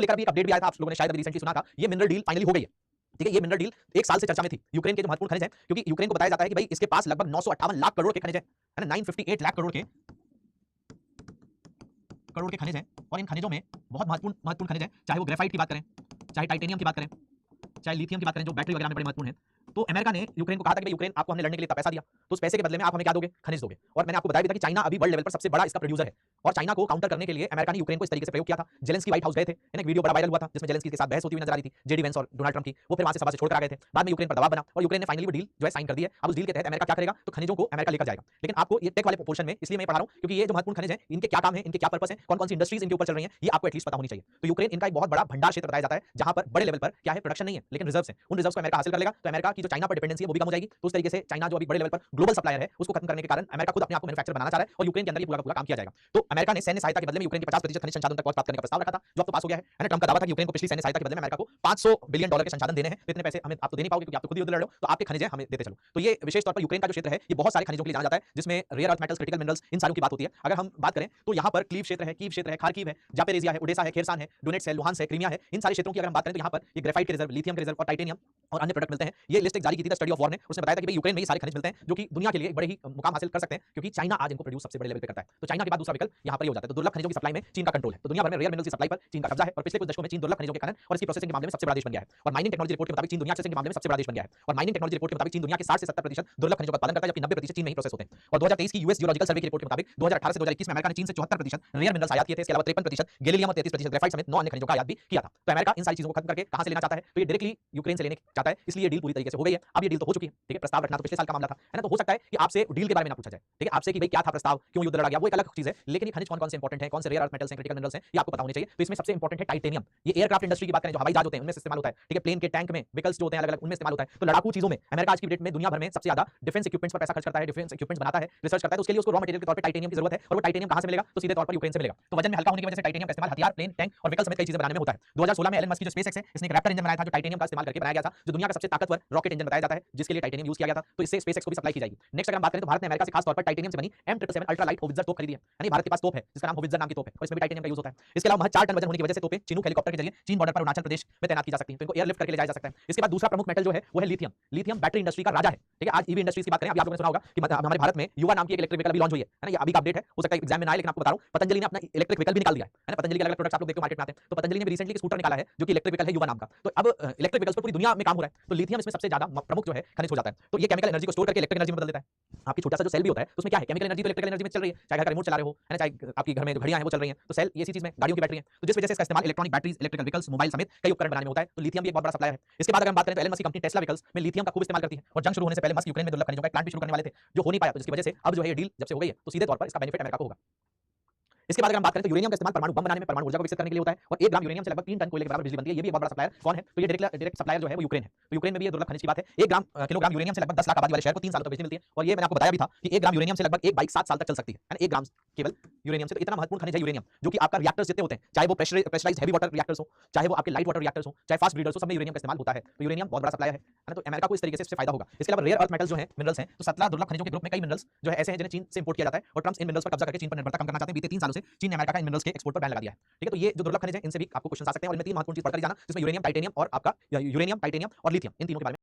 लेकर अभी एक अपडेट भी आया था, आप लोगों ने शायद अभी रिसेंटली सुना था, ये मिनरल डील फाइनली हो गई है। ठीक है, ये मिनरल डील 1 साल से चर्चा में थी। यूक्रेन के जो महत्वपूर्ण खनिज हैं, क्योंकि यूक्रेन को बताया जाता है कि भाई इसके पास लगभग 958 लाख करोड़ के खनिज हैं, है ना? 958 लाख करोड़ के खनिज हैं और इन खनिजों में बहुत महत्वपूर्ण महत्वपूर्ण खनिज हैं, चाहे वो ग्रेफाइट की बात करें, चाहे टाइटेनियम की बात करें, चाहे लिथियम की बात करें, जो बैटरी वगैरह में बड़े महत्वपूर्ण हैं। तो अमेरिका ने यूक्रेन को कहा था कि भाई यूक्रेन, आपको हमने लड़ने के लिए इतना पैसा दिया, तो उस पैसे के बदले में आप हमें क्या दोगे? खनिज दोगे। और मैंने आपको बताया भी था कि चाइना अभी वर्ल्ड लेवल पर सबसे बड़ा इसका प्रोड्यूसर है और चाइना को काउंटर करने के लिए अमेरिका ने यूक्रेन को इस तरीके से प्रयोग किया था। जेलेंस्की व्हाइट हाउस गए थे, एक वीडियो बड़ा वायरल हुआ था जिसमें जेलेंस्की के साथ बहस होती हुई नजर आ रही थी, जेडी वेंस और डोनाल्ड ट्रंप की। वो फिर वहां से सभा से छोड़कर आ गए थे। बाद में यूक्रेन पर दबाव बना और यूक्रेन ने फाइनली वो डील जो है साइन कर दी है। अब उस डील के तहत अमेरिका क्या करेगा? तो खनिजों को अमेरिका लेकर जाएगा। लेकिन आपको ये टेक वाले पोर्शन में इसलिए मैं पढ़ा रहा हूं क्योंकि ये जो महत्वपूर्ण खनिज है, इनके क्या काम है, इनके क्या पर्पस है, कौन कौन सी इंडस्ट्रीज इनके ऊपर चल रही है, ये आपको एटलीस्ट पता होनी चाहिए। तो यूक्रेन इनका एक बहुत बड़ा भंडार क्षेत्र बताया जाता है, जहां पर बड़े लेवल पर क्या है, प्रोडक्शन नहीं है लेकिन रिजर्व्स हैं। उन रिजर्व्स को अमेरिका हासिल कर लेगा, तो अमेरिका की जो चाइना पर डिपेंडेंसी है वो भी कम हो जाएगी। तो उस तरीके से चाइना जो अभी बड़े लेवल पर ग्लोबल सप्लायर है, उसको खत्म करने के कारण अमेरिका खुद अपने आप को मैन्युफैक्चर बनाना चाह रहा है और यूक्रेन के अंदर ये पूरा का पूरा काम किया जाएगा। तो अमेरिका ने सैन्य सहायता के बदले में यूक्रेन के 50% खनिज संसाधन तक पहुंच प्राप्त करने का प्रस्ताव रखा था, जो अब तो पास हो गया है ना? ट्रंप का दावा था कि यूक्रेन को पिछली सैन्य सहायता के बदले में अमेरिका को $500 बिलियन के संसाधन देने हैं। तो इतने पैसे हमें आप तो दे नहीं पाओगे क्योंकि आप तो खुद ही युद्ध लड़ रहे हो, तो आपके खनिज है हमें देते चलो। तो ये विशेष तौर पर यूक्रेन का जो क्षेत्र है, ये बहुत सारे खनिजों के लिए जाना जाता है, जिसमें rare earth metals, critical minerals, इन सारों की बात होती है। अगर हम बात करें तो यहाँ पर क्लीव क्षेत्र है, कीव क्षेत्र है, खार्किव है, जापोरिजिया है, ओडेसा है, खेरसान है, डोनेट्स है, लुहांस है, क्रीमिया है। इन सारे क्षेत्रों की अगर हम बात करें तो यहाँ पर ये ग्रेफाइट के रिजर्व, लिथियम के रिजर्व और टाइटेनियम और अन्य प्रोडक्ट मिलते हैं। ये लिस्ट एक जारी की थी स्टडी ऑफ वॉर ने, उसने बताया था कि भाई यूक्रेन में ये सारे खनिज मिलते हैं जो कि दुनिया के लिए बड़े ही मुकाम हासिल कर सकते हैं, क्योंकि चाइना आज इनको प्रोड्यूस सबसे बड़े लेवल पे करता है। तो चाइना के बाद दूसरा विकल्प यहाँ पर ये हो जाता है। तो दुर्लभ खनिजों की सप्लाई में चीन का कंट्रोल है। तो दुनिया भर में रेयर मिनरल्स की सप्लाई पर चीन का कब्जा है और पिछले कुछ दशकों में चीन दुर्लभ खनिजों के खनन और इसकी प्रोसेसिंग के मामले में सबसे बड़ा देश बन गया है। और माइनिंग टेक्नोलॉजी रिपोर्ट के मुताबिक चीन दुनिया के मामले में सबसे बड़ा देश बन गया है। और माइनिंग टेक्नोलॉजी रिपोर्ट के मुताबिक चीन दुनिया के 60 से 70% दुर्लभ खनिजों का उत्पादन करता है, जबकि 90% चीन में ही प्रोसेस होते हैं। और 2023 की यूएस जियोलॉजिकल सर्वे की रिपोर्ट के मुताबिक 2018 से 2021 में अमेरिका ने चीन से 74% रेयर मिनरल्स आयात किए थे। इसके अलावा 53% गैलीलियम और 33% ग्रेफाइट समेत 9 अन्य खनिजों का आयात भी किया था। तो अमेरिका इन सारी चीजों को खत्म करके कहां से लेना चाहता है? तो ये डायरेक्टली यूक्रेन से लेने चाहता है, इसलिए ये डील पूरी तरीके से हो गई है। अब ये डील तो हो चुकी है, ठीक है? प्रस्ताव रखना तो पिछले साल का मामला था, है ना? तो हो सकता है कि आपसे डील के बारे में ना पूछा जाए, ठीक है? आपसे कि भाई क्या था प्रस्ताव, क्यों युद्ध लड़ा गया, वो एक अलग चीज है। लेकिन ये खनिज कौन-कौन से इंपॉर्टेंट है, कौन से रेयर अर्थ मेटल्स हैं, क्रिटिकल मिनरल्स हैं, ये आपको पता होने चाहिए। तो इसमें सबसे इंपॉर्टेंट है टाइटेनियम। ये एयरक्राफ्ट इंडस्ट्री की बात करें, जो हवाई जहाज होते हैं उनमें इस्तेमाल होता है, ठीक है? प्लेन के टैंक में, व्हीकल्स जो होते हैं अलग-अलग, उनमें इस्तेमाल होता है। तो लड़ाकू चीजों में अमेरिका आज की डेट में दुनिया भर में सबसे ज्यादा डिफेंस इक्विपमेंट्स पर पैसा खर्च करता है, डिफेंस इक्विपमेंट्स बनाता है, रिसर्च करता है। तो उसके लिए उसको रॉ मटेरियल के तौर पे टाइटेनियम की जरूरत है। और वो टाइटेनियम कहां से मिलेगा? तो सीधे तौर पर यूक्रेन से मिलेगा। तो वजन में हल्का होने की वजह से टाइटेनियम का इस्तेमाल हथियार, प्लेन, टैंक और व्हीकल समेत कई चीजें बनाने में होता है। 2016 में एलन मस्क की जो स्पेसएक्स है, इसने एक रैप्टर इंजन बनाया था, जो टाइटेनियम का इस्तेमाल करके बनाया गया था, जो दुनिया का सबसे ताकतवर रॉकेट इंजन बताया जाता है, जिसके लिए टाइटेनियम यूज किया गया था। तो इससे स्पेसएक्स को भी सप्लाई की जाएगी। नेक्स्ट अगर हम बात करें तो भारत ने अमेरिका से खास तौर पर टाइटेनियम से बनी M777 अल्ट्रा लाइट होवित्जर तोप खरीदी है, यानी भारत के पास तोप है जिसका नाम होवित्जर नाम की तोप है और इसमें भी टाइटेनियम का यूज होता है। इसके अलावा महज 4 टन वजन होने की वजह से तोपें चिनूक हेलीकॉप्टर के जरिए चीन बॉर्डर पर अरुणाचल प्रदेश में तैनात की जा सकती हैं। तो इनको एयरलिफ्ट करके ले जाया जा सकता है। इसके बाद दूसरा प्रमुख मेटल जो है वो है लिथियम। लिथियम बैटरी इंडस्ट्री का राजा है, ठीक है? आज ईवी इंडस्ट्रीज की बात करें, अभी आप लोगों ने सुना होगा कि हमारे भारत में युवा नाम की एक इलेक्ट्रिक व्हीकल अभी लॉन्च हुई है ना? ये अभी का अपडेट है, हो सकता है एग्जाम में ना आए, लेकिन आपको बता रहा हूं, पतंजलि ने अपना इलेक्ट्रिक व्हीकल भी निकाल दिया है ना? पतंजलि के अलग-अलग प्रोडक्ट्स आप लोग देखते हो मार्केट में आते हैं। तो पतंजलि ने भी रिसेंटली एक स्कूटर निकाला है जो कि इलेक्ट्रिक व्हीकल है, युवा नाम का। तो अब इलेक्ट्रिक व्हीकल्स पर पूरी दुनिया में काम हो रहा है, तो लिथियम इसमें सबसे ज्यादा प्रमुख जो है खनिज हो जाता है। तो ये केमिकल एनर्जी को स्टोर करके इलेक्ट्रिक एनर्जी में बदल देता है। आपकी छोटा सा जो सेल भी होता है, तो उसमें क्या है? केमिकल एनर्जी तो इलेक्ट्रिकल एनर्जी में चल रही है, चाहे घर का रिमोट चला रहे हो, है ना? चाहे आपके घर में जो घड़ियां हैं वो चल रही हैं, तो सेल ये ऐसी चीज में गाड़ियों की बैटरी है। तो जिस वजह से इसका इस्तेमाल electronic batteries, electrical vehicles, mobile समेत कई उपकरण बनाने में होता है। तो लिथियम भी एक बहुत बड़ा सप्लायर है। इसके बाद अगर हम बात करें तो एलन मस्क की कंपनी टेस्ला व्हीकल्स में लिथियम का खूब इस्तेमाल करती है और जंग शुरू होने से पहले मस्क यूक्रेन में दुर्लभ खनिजों का एक प्लांट भी शुरू करने वाले थे, जो हो नहीं पाया। तो जिसकी वजह से अब जो है ये डील जब से हो गई है, तो सीधे तौर पर इसका बेनिफिट अमेरिका को होगा। इसके बाद अगर हम बात करें तो यूरेनियम का इस्तेमाल परमाणु बम बनाने में, परमाणु ऊर्जा को विकसित करने के लिए होता है और 1 ग्राम यूरेनियम से लगभग 3 टन कोयले के बराबर बिजली बनती है। ये भी एक बहुत बड़ा सप्लायर कौन है? तो ये डायरेक्ट सप्लायर जो है वो यूक्रेन है। तो यूक्रेन में भी ये दुर्लभ खनिज की बात है। 1 ग्राम किलोग्राम यूरेनियम से लगभग 10 लाख आबादी वाले शहर को 3 सालों तक बिजली मिलती है। और ये मैंने आपको बताया भी था कि 1 ग्राम यूरेनियम से लगभग एक बाइक 7 साल तक चल सकती है 1 ग्राम केवल यूरेनियम से। तो इतना महत्वपूर्ण खनिज है यूरेनियम, जो कि आपका रिएक्टर्स जितने होते हैं, चाहे वो प्रेशराइज्ड हेवी वाटर रिएक्टर्स हो, चाहे वो आपके लाइट वाटर रिएक्टर्स हो, चाहे फास्ट ब्रीडर्स हो, सब में यूरेनियम का इस्तेमाल होता है। तो यूरेनियम बहुत बड़ा सप्लायर है ना? तो अमेरिका को इस तरीके से इससे फायदा होगा। इसके अलावा रेयर अर्थ मेटल्स जो है, मिनरल्स हैं, तो 17 दुर्लभ खनिजों के ग्रुप में कई मिनरल्स जो है ऐसे हैं जिन्हें चीन से इंपोर्ट किया जाता है और ट्रम्प इन मिनरल्स पर कब्जा करके चीन पर निर्भरता कम करना चाहते हैं। बीते 3 सालों से चीन ने अमेरिका का इन मिनरल्स के एक्सपोर्ट पर बैन लगा दिया है, ठीक है? तो ये जो दुर्लभ खनिज है, इनसे भी आपको क्वेश्चन आ सकते हैं और इनमें 3 महत्वपूर्ण चीज पढ़कर जाना, जिसमें यूरेनियम, टाइटेनियम और आपका यूरेनियम, टाइटेनियम और लिथियम, इन तीनों के बारे में